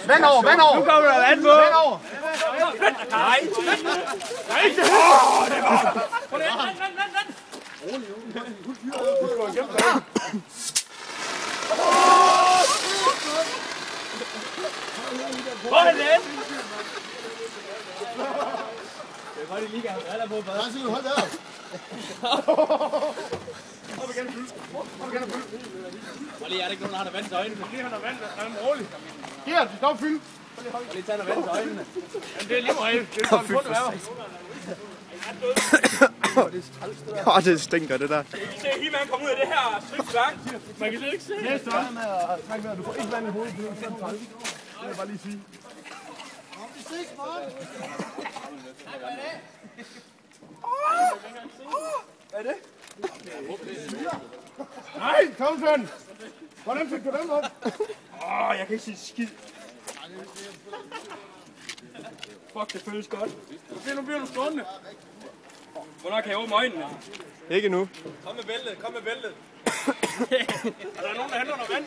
Vand over, vand over! Nu kommer der vand på! Vand over! Nej! Nej! Det var... Hvor er den? Jeg kan godt lige have briller på. Hold der! Op igen, fyldt. Op igen og fyldt. Og lige er der ikke nogen, der har vand til øjnene. Lige har der vand, der er roligt. Her, stop fyldt. Og lige tage noget vand til øjnene. Jamen, det er lige meget. Det er bare fyldt Åh, det stinker, det der. Se, He-Man kom ud af det her stripsværk. Man kan slet ikke se. Næste år. Træk med, du får ikke vand i hovedet. Det er sådan træls. Det vil jeg bare lige sige. Hvad er det? Nej, kom sådan. Hvordan fik du dem op? Jeg kan ikke sige skid. Fuck, det føles godt. Nu bliver du stående. Hvornår kan jeg åbne øjnene? Ikke nu. Kom med bæltet, kom med bæltet. Er der nogen, der henter noget vand?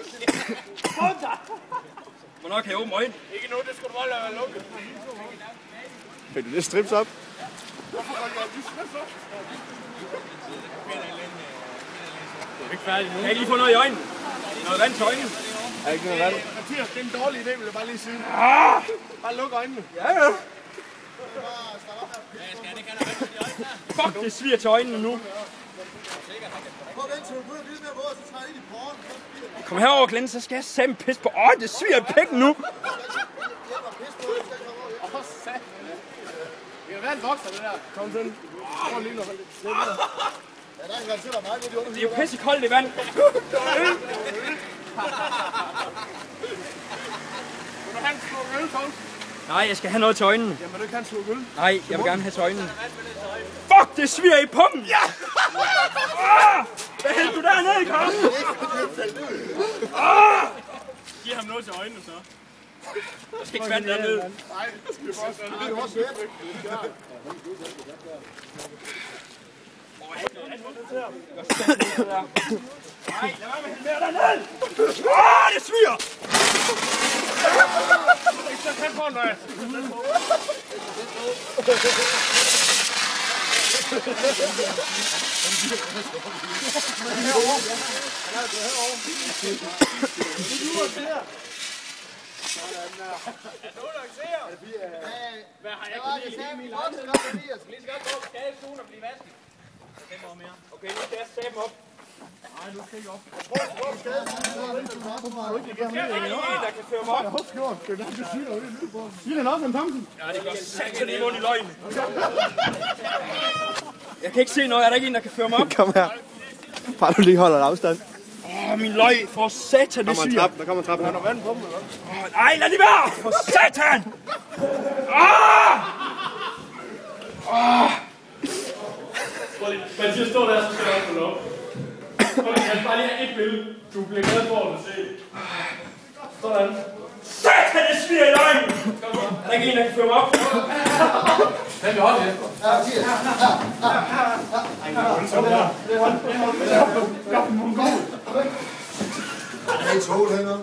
Hvornår kan jeg åbne øjnene? Ikke nu, det skal du bare lade være lukket. Fik du det strips op? Hvorfor går jeg lige strips op? Jeg er ikke færdig nu. Kan jeg ikke lige få noget i øjnene? Noget vand til øjnene? Er ikke noget vand? Mathias, det er en dårlig idé, vil jeg bare lige sige. Bare luk øjnene. Ja. Fuck, det sviger til øjnene nu. Kom herover, Glenn, så skal jeg sætte pis på. Det sviger pikken nu. Det kan være en vokser, det der. Kom sådan. Kom lige noget. Det er jo pisse koldt i vand. Vil du have en sluk øl, Tom? Nej, jeg skal have noget til øjnene. Jamen, du kan have en sluk øl. Nej, jeg vil gerne have til øjnene. Fuck, det sviger i pumpen! Ja! Hvad hældte du dernede, Karl? Giv ham noget til øjnene, så. Der skal ikke vand dernede. Nej, det er også det. Det er også svært. Nej, lad være med at hælde mere dernede! Det sviger! Ikke så tæt på, Andreas. Hvad har jeg kunnet lide i min lejlighed? Lige så godt gå op i skadestuen og blive vasket. Okay, nu skal jeg sæbe op. Nej, du skal ikke op. Jeg er ikke en, der kan føre mig op. Jeg har også gjort. Det er der, du siger, det er lyd på. Siger den også en Thomsen? Ja, det går satan i mund i løgn. Jeg kan ikke se noget. Er der ikke en, der kan føre mig op? Kom her. Bare du lige holder en afstand. Min løg. For satan, det sviger. Der kommer en trappe. Er der vand på dem, eller? Nej, lad det være! For satan! Mathias, stå der, så skal jeg også få op. Jeg skal bare lige have et billede. Du bliver glad for at se. Sådan. Satan, det sviger i løgn! Er der ikke en, der kan føre mig op? Den vil holde efter. Gør dem nogle gode. Er det i tål henne?